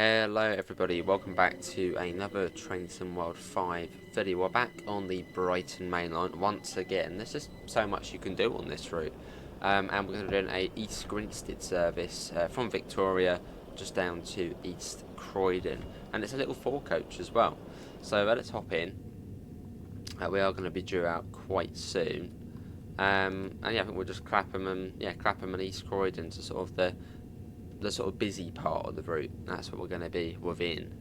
Hello everybody, welcome back to another Train Sim World 5 video. We're back on the Brighton Mainline once again. There's just so much you can do on this route. And we're going to be doing a East Grinstead service from Victoria just down to East Croydon. And it's a little four-coach as well. So let's hop in. We are going to be due out quite soon. And yeah, I think we'll just Clapham and East Croydon to sort of the sort of busy part of the route. That's what we're going to be within.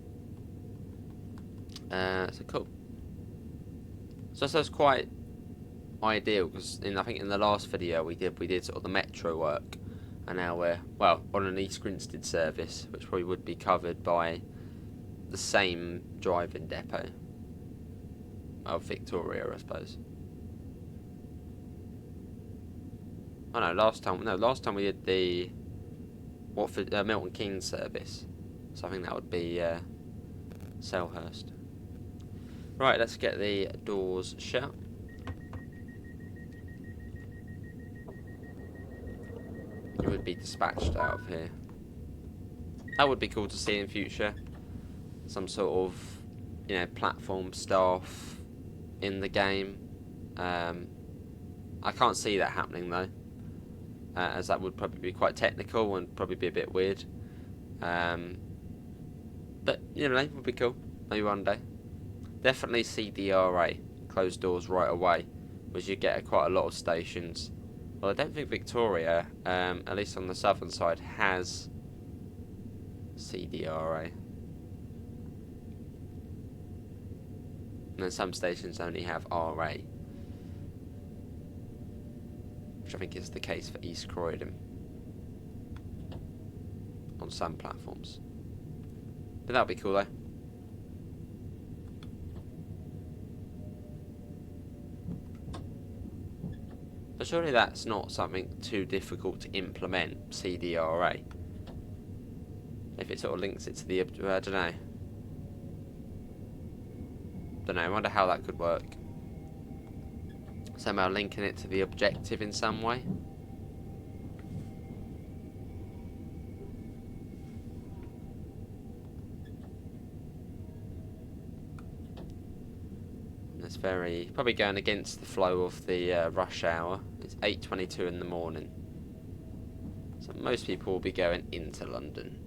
So cool. So that's quite ideal because I think in the last video we did sort of the metro work, and now we're on an East Grinstead service, which probably would be covered by the same driving depot of Victoria, I suppose. Oh no, last time we did the Watford, Milton Keynes service, so I think that would be Selhurst. Right, let's get the doors shut. You would be dispatched out of here. That would be cool to see in future. Some sort of, platform staff in the game. I can't see that happening though. As that would probably be quite technical and probably be a bit weird. But, it would be cool. Maybe one day. Definitely CDRA. Closed doors right away. Which you get at quite a lot of stations. Well, I don't think Victoria, at least on the southern side, has CDRA. And then some stations only have RA. Which I think is the case for East Croydon on some platforms. But that would be cool though. But surely that's not something too difficult to implement, CDRA. If it sort of links it to the, I don't know, I wonder how that could work. Somehow linking it to the objective in some way. That's probably going against the flow of the rush hour. It's 8:22 in the morning, so most people will be going into London.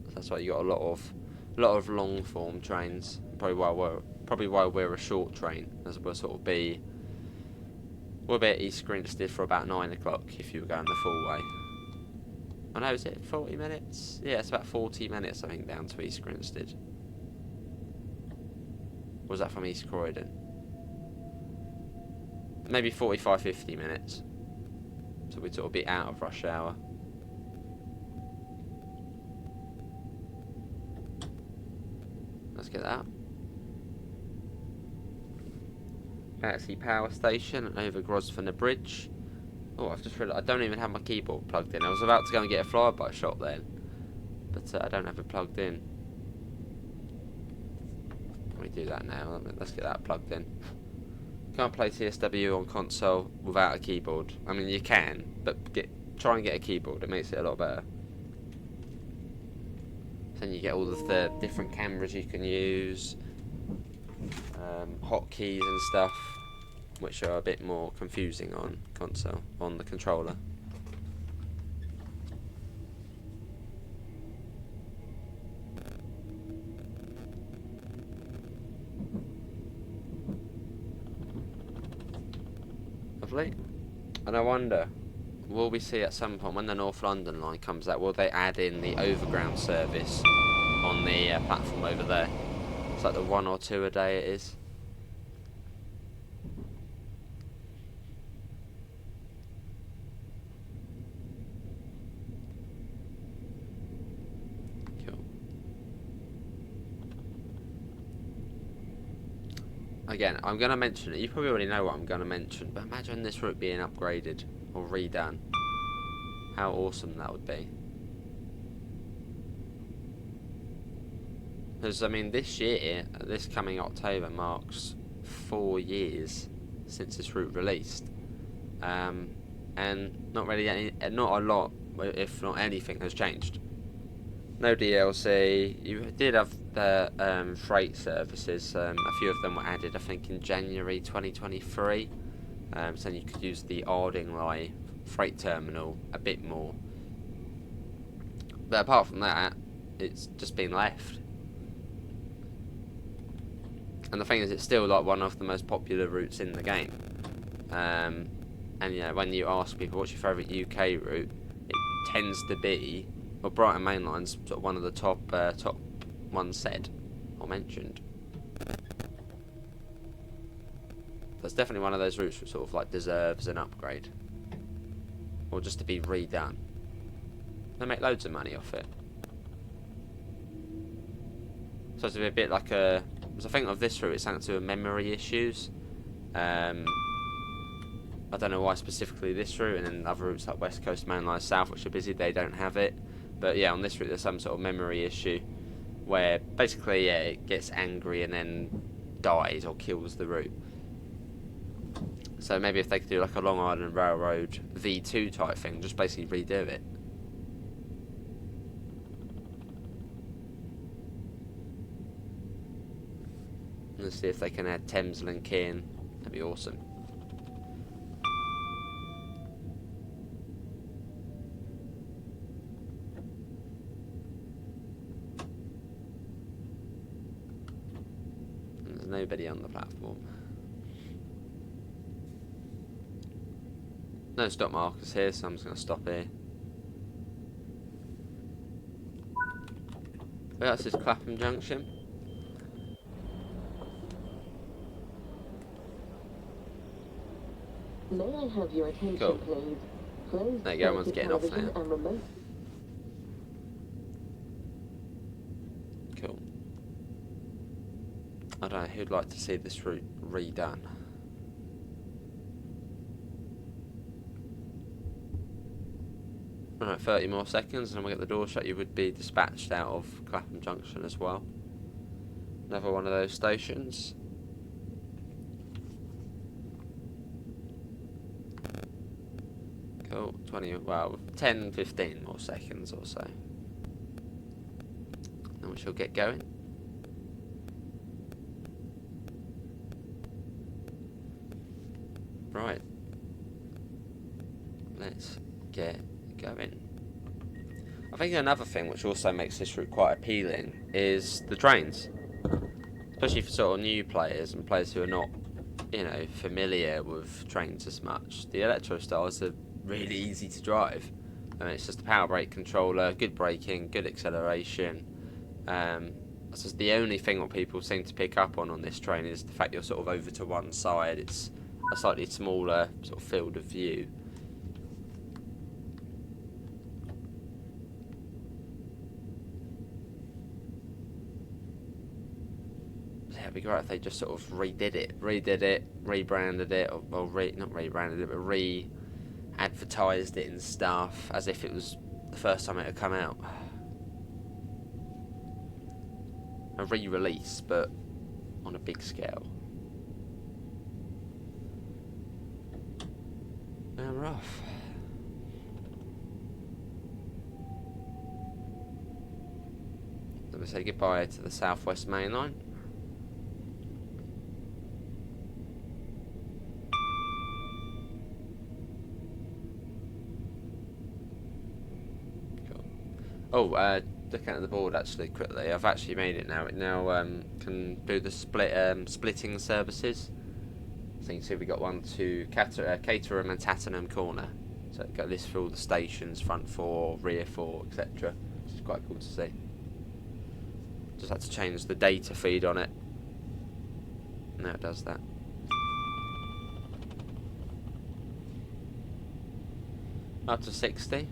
So that's why you got a lot of long form trains. Probably why we're a short train, as we'll sort of be. We'll be at East Grinstead for about 9 o'clock if you were going the full way. I know, is it 40 minutes? Yeah, it's about 40 minutes, I think, down to East Grinstead. Or was that from East Croydon? Maybe 45, 50 minutes. So we'd sort of be out of rush hour. Let's get that. Battersea Power Station over Grosvenor Bridge. Oh, I've just realised I don't even have my keyboard plugged in. I was about to go and get a flyby shot then, but I don't have it plugged in. Let me do that now. Let's get that plugged in. Can't play TSW on console without a keyboard. I mean, you can, but try and get a keyboard. It makes it a lot better. Then you get all the different cameras you can use. Hotkeys and stuff, which are a bit more confusing on console, on the controller. Lovely. And I wonder, will we see at some point when the North London line comes out, will they add in the overground service on the platform over there? It's like the 1 or 2 a day it is. Cool. Again, I'm going to mention it. You probably already know what I'm going to mention, but imagine this route being upgraded or redone. How awesome that would be. Because, I mean, this coming October marks 4 years since this route released. And not a lot, if not anything, has changed. No DLC. You did have the freight services. A few of them were added, I think, in January 2023. So you could use the Ardingly freight terminal a bit more. But apart from that, it's just been left. And the thing is, it's still like one of the most popular routes in the game. And you know, when you ask people what's your favourite UK route, it tends to be, well, Brighton Mainline's sort of one of the top ones said or mentioned. That's definitely one of those routes that sort of like deserves an upgrade, or just to be redone. They make loads of money off it. So it's a bit like a. I think of this route, it's something to do with memory issues. I don't know why specifically this route, and then other routes like West Coast Mainline South, which are busy, they don't have it. But yeah, on this route there's some sort of memory issue where basically, yeah, it gets angry and then dies or kills the route. So maybe if they could do like a Long Island Railroad V2 type thing, just basically redo it. Let's see if they can add Thameslink in. That'd be awesome. And there's nobody on the platform. No stop markers here, so I'm just going to stop here. Well, that's just Clapham Junction. May I have your attention, Cool. please? Closed There you go, everyone's getting off television now. and remote. Cool. I don't know, who'd like to see this route redone? Alright, 30 more seconds and then we'll get the door shut. You would be dispatched out of Clapham Junction as well. Another one of those stations. Cool, 20, well, 10, 15 more seconds or so. Then we shall get going. Right. Let's get going. I think another thing which also makes this route quite appealing is the trains. Especially for sort of new players and players who are not, you know, familiar with trains as much. The Electro Stars are really easy to drive. It's just a power brake controller, good braking, good acceleration. That's just the only thing what people seem to pick up on this train is the fact you're sort of over to one side. It's a slightly smaller sort of field of view. Yeah, it'd be great if they just sort of redid it, rebranded it, or not rebranded it, but re-advertised it and stuff, as if it was the first time it had come out. A re-release, but on a big scale. And we're off. Let me say goodbye to the South West Mainline. Oh, looking at the board actually quickly, I've actually made it now. It now can do the splitting services. So you can see we got one to Caterham and Tattenham Corner. So it got this for all the stations, front 4, rear 4, etc. Which is quite cool to see. Just had to change the data feed on it. Now it does that. Up to 60.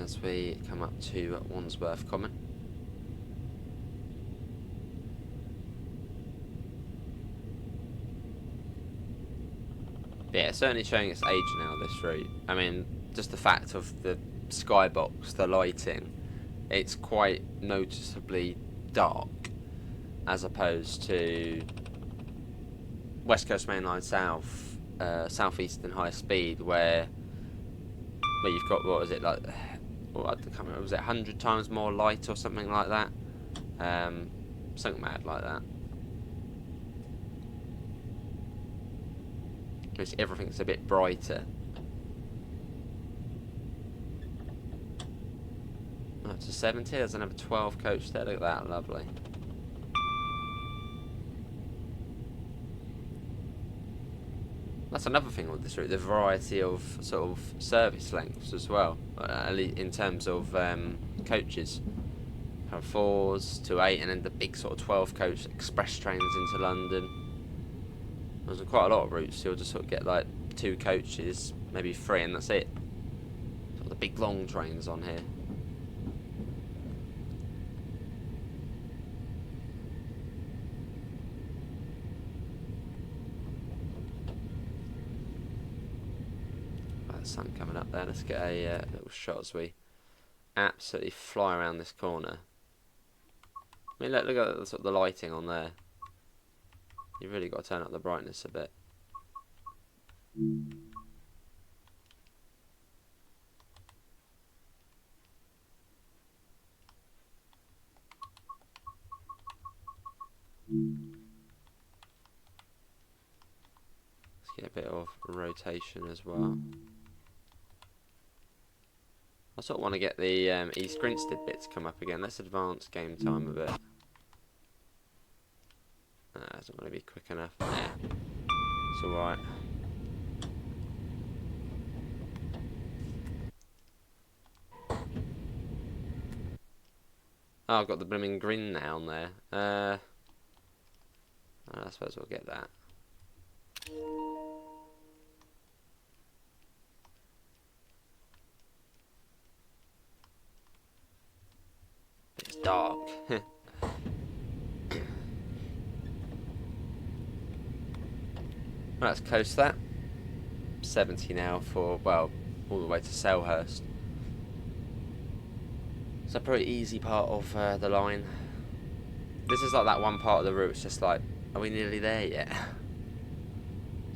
As we come up to Wandsworth Common. But yeah, it's certainly showing its age now, this route. I mean, just the fact of the skybox, the lighting, it's quite noticeably dark as opposed to West Coast Mainline South, southeastern high speed where you've got, what was it, like, well, I can't remember, was it 100 times more light or something like that? Something mad like that. Which everything's a bit brighter. Up to 70, there's another 12 coach there, look at that, lovely. That's another thing with this route, the variety of sort of service lengths as well, in terms of coaches. From 4s to 8, and then the big sort of 12 coach express trains into London. There's quite a lot of routes, you'll just sort of get like 2 coaches, maybe 3, and that's it. Sort of the big long trains on here. Sun coming up there. Let's get a little shot as we absolutely fly around this corner. I mean, look at the, sort of the lighting on there. You've really got to turn up the brightness a bit. Let's get a bit of rotation as well. I sort of want to get the East Grinstead bit to come up again. Let's advance game time a bit. It's not going to be quick enough. Nah, it's alright. Oh, I've got the blooming grin now on there. I suppose we'll get that. It's dark. Let's coast that. 70 now for, well, all the way to Selhurst. It's a pretty easy part of the line. This is like that one part of the route, it's just like, are we nearly there yet?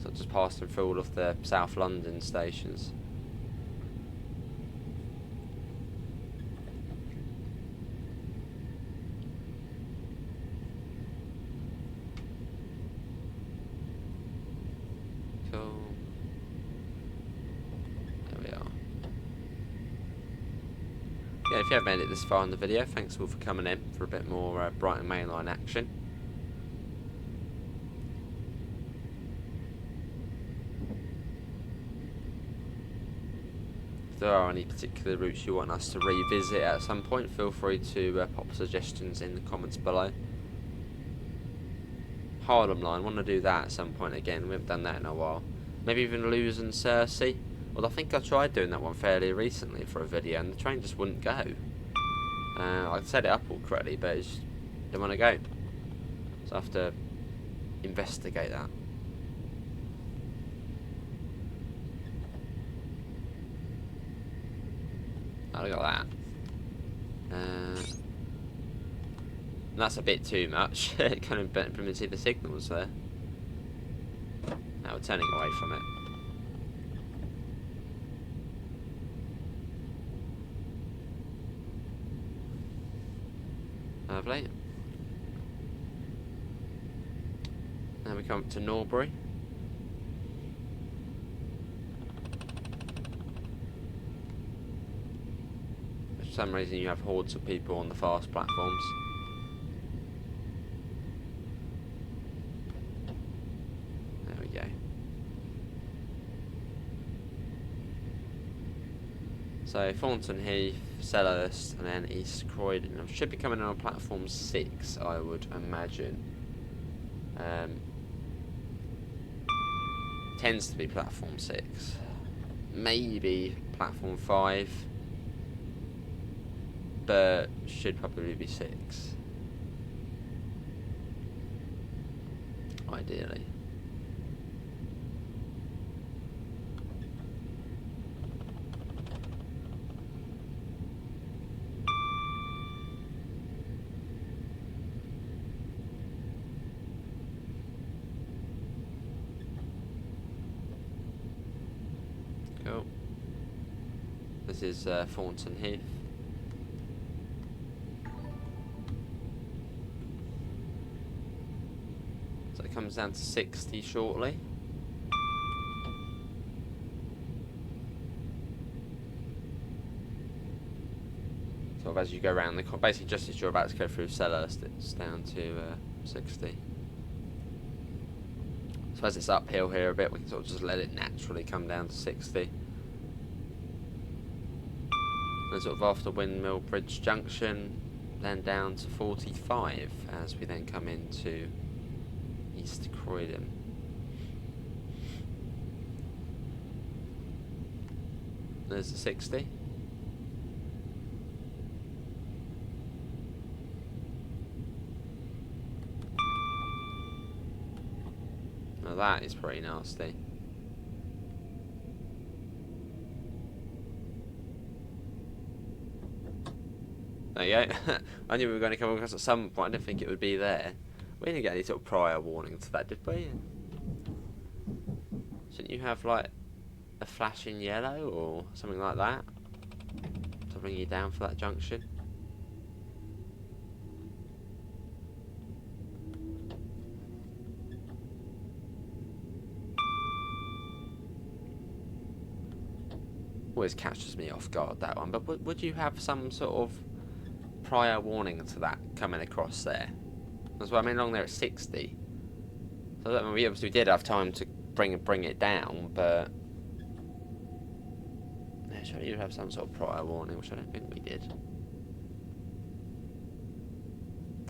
So just passing through all of the South London stations. Cool. There we are. Yeah, if you haven't made it this far in the video, thanks all for coming in for a bit more Brighton Mainline action. If there are any particular routes you want us to revisit at some point, feel free to pop suggestions in the comments below. Harlem line, want to do that at some point again, we haven't done that in a while. Maybe even Lewes and Cersei. Well, I think I tried doing that one fairly recently for a video and the train just wouldn't go. I set it up all correctly, but it just didn't want to go. So I have to investigate that. Oh, look at that. That's a bit too much. Kind of implemented the signals there. Now we're turning away from it. Lovely. Now we come up to Norbury. For some reason you have hordes of people on the fast platforms. There we go. So Thornton Heath, Selhurst, and then East Croydon. I should be coming in on platform 6, I would imagine. Tends to be platform 6. Maybe platform 5. But should probably be 6. Ideally. this is Thornton Heath. So it comes down to 60 shortly. Sort of as you go around the basically just as you're about to go through Selhurst, it's down to 60. So as it's uphill here a bit, we can sort of just let it naturally come down to 60. And sort of after Windmill Bridge Junction, then down to 45 as we then come into East Croydon. There's the 60. Now that is pretty nasty. There you go. I knew we were going to come across at some point. I didn't think it would be there. We didn't get any sort of prior warning to that, did we? Shouldn't you have like a flashing yellow or something like that to bring you down for that junction? Always catches me off guard, that one. But would you have some sort of prior warning to that coming across there? That's what I mean. Along there at 60. So I mean, we obviously did have time to bring it down, but yeah, surely you'd have some sort of prior warning, which I don't think we did.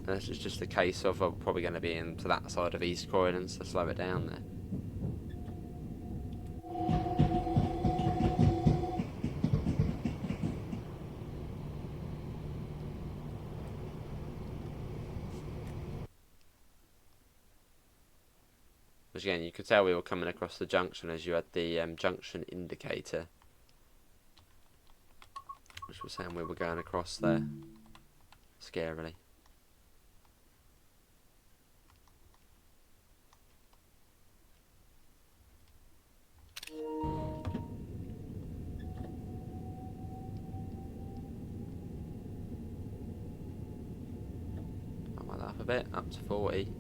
And this is just a case of we're probably going to be into that side of East Croydon, so slow it down there. Which again, you could tell we were coming across the junction as you had the junction indicator, which was saying we were going across there. Scarily. I might laugh a bit, up to 40.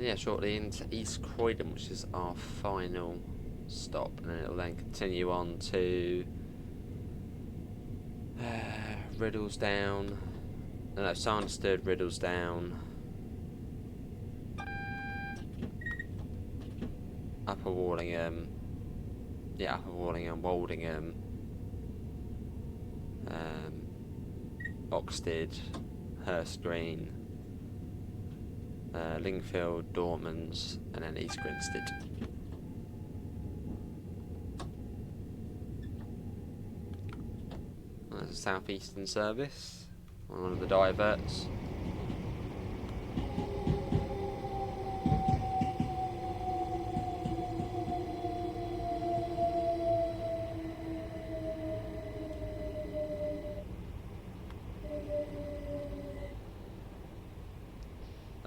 Yeah, shortly into East Croydon, which is our final stop, and then it'll then continue on to Riddlesdown, no, Sanderstead, Riddlesdown, Upper Wallingham, yeah, Upper Wallingham, Woldingham, Oxted, Hurst Green, Lingfield, Dortmunds, and then East Grinstead. There's a southeastern service on one of the diverts.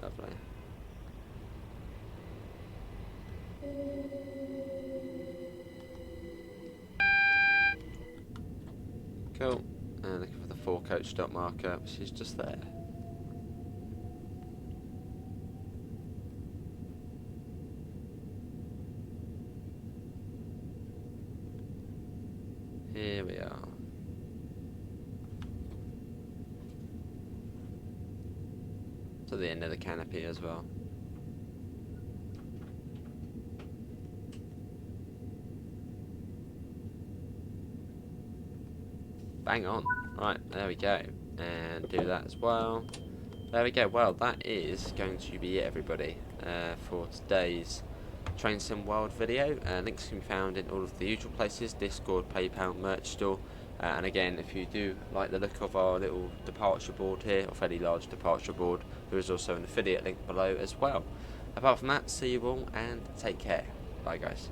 Lovely. Cool. And looking for the 4-coach stop marker, she's just there. Here we are. To the end of the canopy as well. Bang on. Right, there we go. And do that as well. There we go. Well, that is going to be it, everybody, for today's Train Sim World video. Links can be found in all of the usual places: Discord, PayPal, merch store. And again, if you do like the look of our little departure board here, or fairly large departure board, there is also an affiliate link below as well. Apart from that, see you all and take care. Bye, guys.